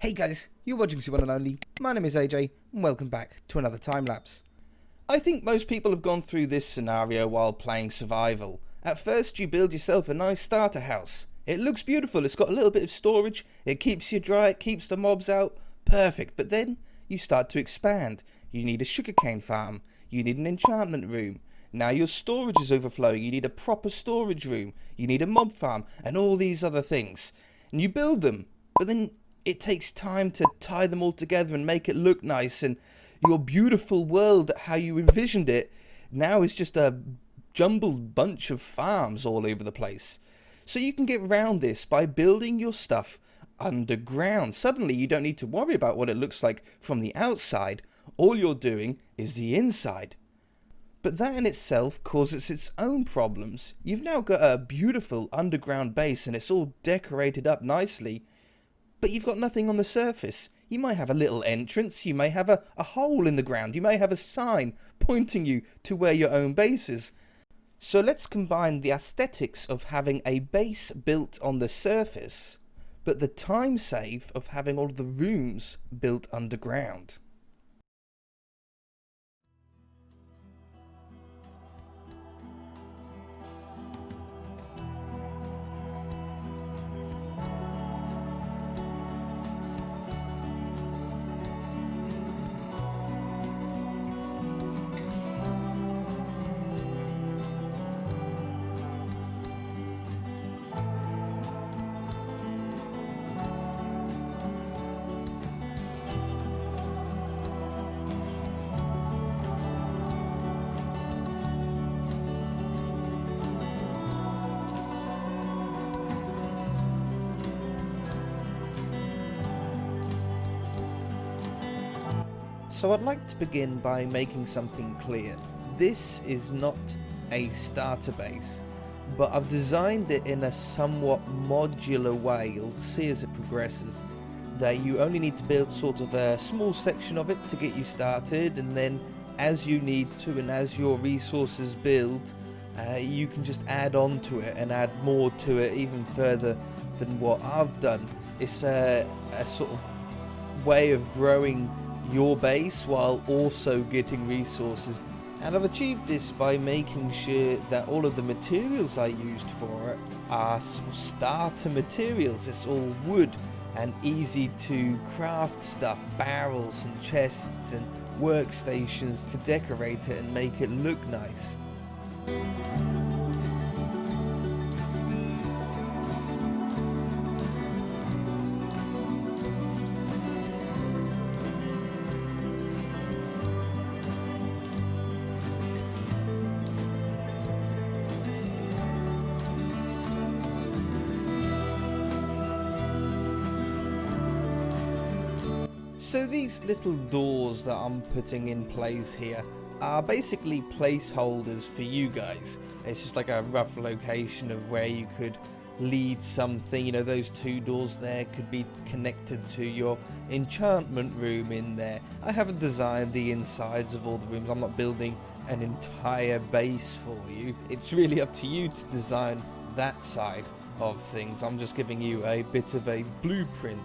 Hey guys, you're watching the one and only. My name is AJ, and welcome back to another time lapse. I think most people have gone through this scenario while playing survival. At first you build yourself a nice starter house. It looks beautiful, it's got a little bit of storage, it keeps you dry, it keeps the mobs out, perfect. But then you start to expand. You need a sugarcane farm, you need an enchantment room. Now your storage is overflowing, you need a proper storage room, you need a mob farm, and all these other things. And you build them, but then it takes time to tie them all together and make it look nice, and your beautiful world, how you envisioned it, now is just a jumbled bunch of farms all over the place. So you can get around this by building your stuff underground. Suddenly you don't need to worry about what it looks like from the outside. All you're doing is the inside. But that in itself causes its own problems. You've now got a beautiful underground base and it's all decorated up nicely, but you've got nothing on the surface. You might have a little entrance, you may have a hole in the ground, you may have a sign pointing you to where your own base is. So let's combine the aesthetics of having a base built on the surface, but the time save of having all the rooms built underground. So I'd like to begin by making something clear. This is not a starter base, but I've designed it in a somewhat modular way. You'll see as it progresses that you only need to build sort of a small section of it to get you started, and then as you need to and as your resources build, you can just add on to it and add more to it even further than what I've done. It's a sort of way of growing your base while also getting resources, and I've achieved this by making sure that all of the materials I used for it are starter materials. It's all wood and easy to craft stuff, barrels and chests and workstations to decorate it and make it look nice. So these little doors that I'm putting in place here are basically placeholders for you guys. It's just like a rough location of where you could lead something. You know, those two doors there could be connected to your enchantment room in there. I haven't designed the insides of all the rooms. I'm not building an entire base for you. It's really up to you to design that side of things. I'm just giving you a bit of a blueprint.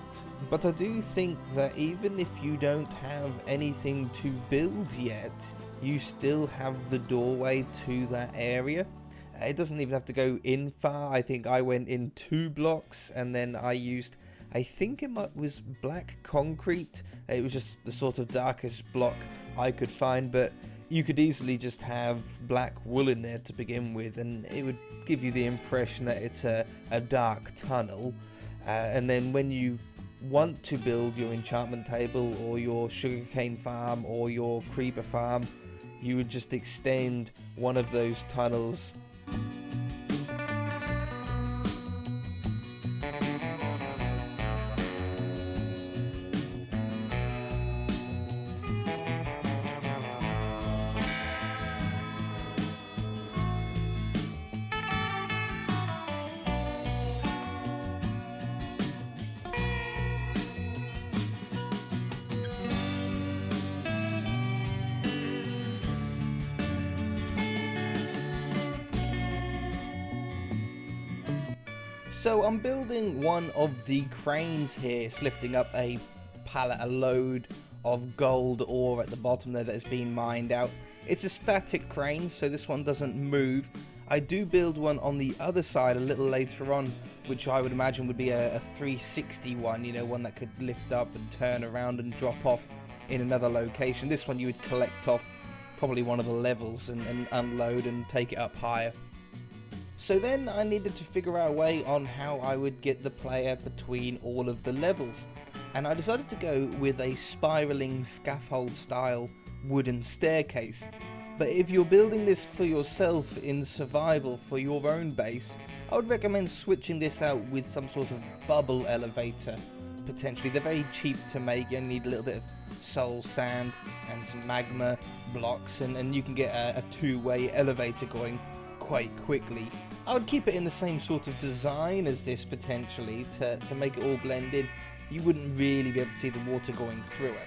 But I do think that even if you don't have anything to build yet, you still have the doorway to that area. It doesn't even have to go in far. I think I went in 2 blocks and then I used, I think it was black concrete. It was just the sort of darkest block I could find, but you could easily just have black wool in there to begin with, and it would give you the impression that it's a dark tunnel. And then when you want to build your enchantment table or your sugarcane farm or your creeper farm, you would just extend one of those tunnels. So I'm building one of the cranes here. It's lifting up a load of gold ore at the bottom there that has been mined out. It's a static crane, so this one doesn't move. I do build one on the other side a little later on, which I would imagine would be a 360 one, you know, one that could lift up and turn around and drop off in another location. This one you would collect off probably one of the levels and unload and take it up higher. So then I needed to figure out a way on how I would get the player between all of the levels, and I decided to go with a spiraling scaffold style wooden staircase. But if you're building this for yourself in survival for your own base, I would recommend switching this out with some sort of bubble elevator. Potentially, they're very cheap to make. You need a little bit of soul sand and some magma blocks, and you can get a two-way elevator going quite quickly. I would keep it in the same sort of design as this potentially to make it all blend in. You wouldn't really be able to see the water going through it.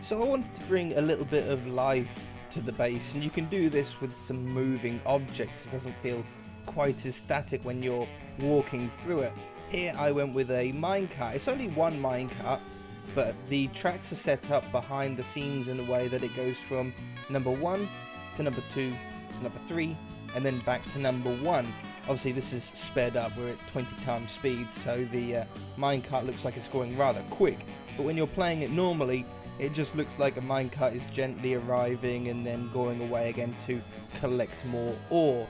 So I wanted to bring a little bit of life to the base, and you can do this with some moving objects. It doesn't feel quite as static when you're walking through it. Here I went with a minecart. It's only one minecart, but the tracks are set up behind the scenes in a way that it goes from number 1 to number 2 to number 3 and then back to number 1. Obviously this is sped up, we're at 20 times speed, so the minecart looks like it's going rather quick, but when you're playing it normally, it just looks like a minecart is gently arriving and then going away again to collect more ore.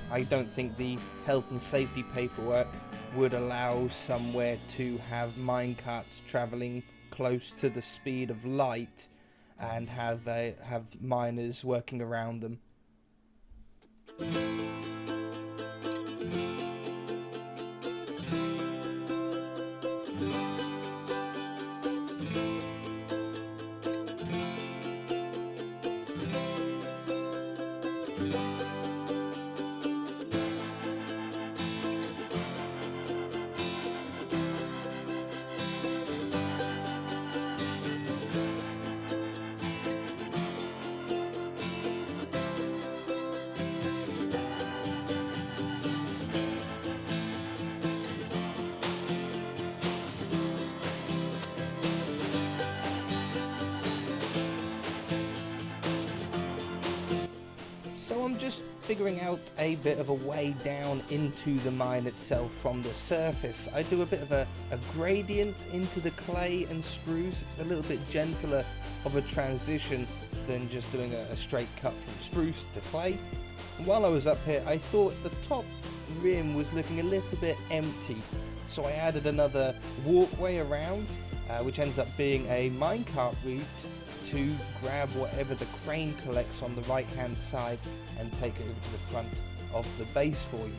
I don't think the health and safety paperwork would allow somewhere to have minecarts travelling close to the speed of light and have miners working around them. So I'm just figuring out a bit of a way down into the mine itself from the surface. I do a bit of a gradient into the clay and spruce. It's a little bit gentler of a transition than just doing a straight cut from spruce to clay. And while I was up here, I thought the top rim was looking a little bit empty. So I added another walkway around, which ends up being a minecart route to grab whatever the crane collects on the right hand side and take it over to the front of the base for you.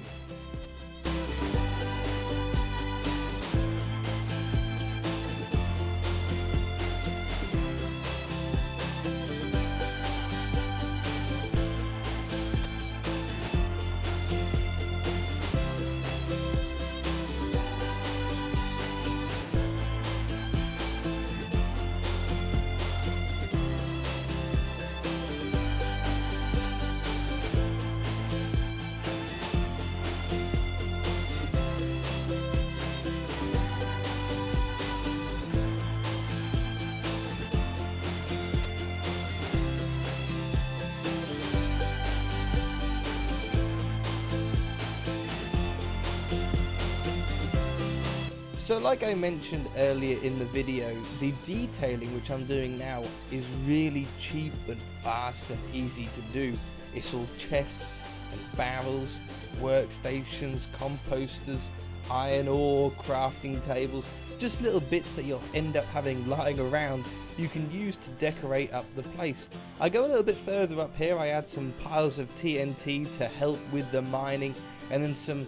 So like I mentioned earlier in the video, the detailing which I'm doing now is really cheap and fast and easy to do. It's all chests and barrels, workstations, composters, iron ore, crafting tables, just little bits that you'll end up having lying around you can use to decorate up the place. I go a little bit further up here, I add some piles of TNT to help with the mining, and then some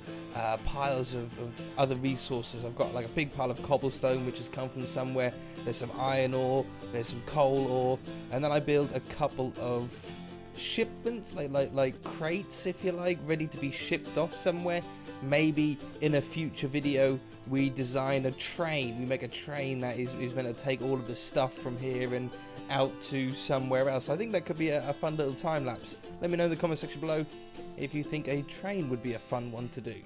piles of other resources. I've got like a big pile of cobblestone which has come from somewhere, there's some iron ore, there's some coal ore, and then I build a couple of shipments, like crates, if you like, ready to be shipped off somewhere. Maybe in a future video we design a train. We make a train that is meant to take all of the stuff from here and out to somewhere else. I think that could be a fun little time lapse. Let me know in the comment section below if you think a train would be a fun one to do.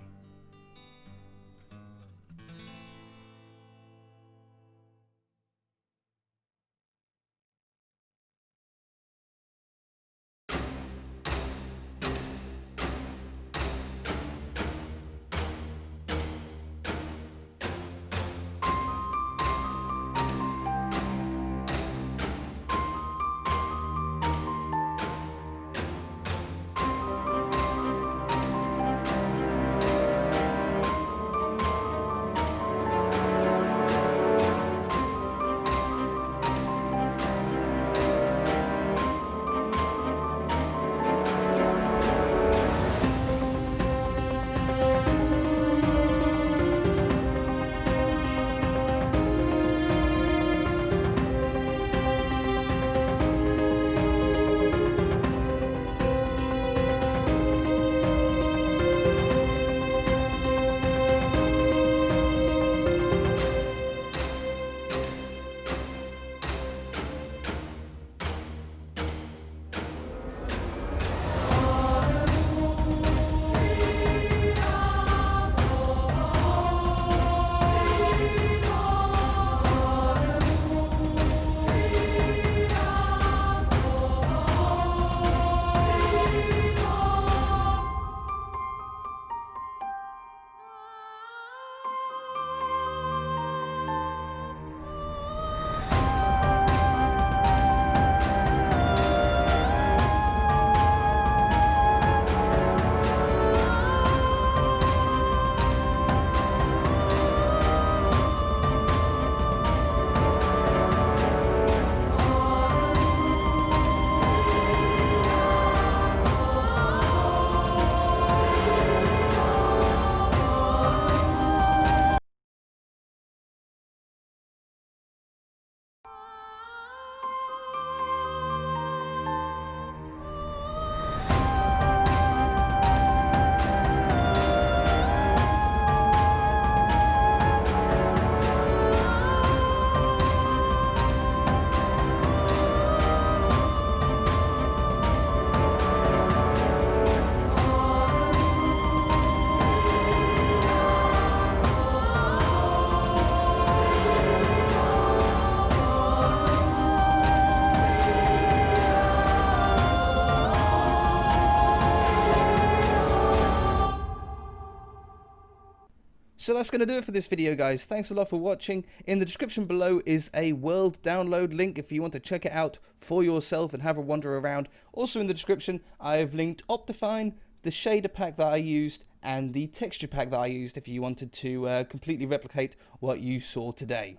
So that's going to do it for this video, guys. Thanks a lot for watching. In the description below is a world download link if you want to check it out for yourself and have a wander around. Also in the description, I've linked Optifine, the shader pack that I used, and the texture pack that I used if you wanted to completely replicate what you saw today.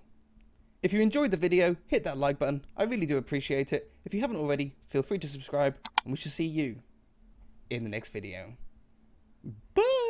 If you enjoyed the video, hit that like button. I really do appreciate it. If you haven't already, feel free to subscribe, and we shall see you in the next video. Bye!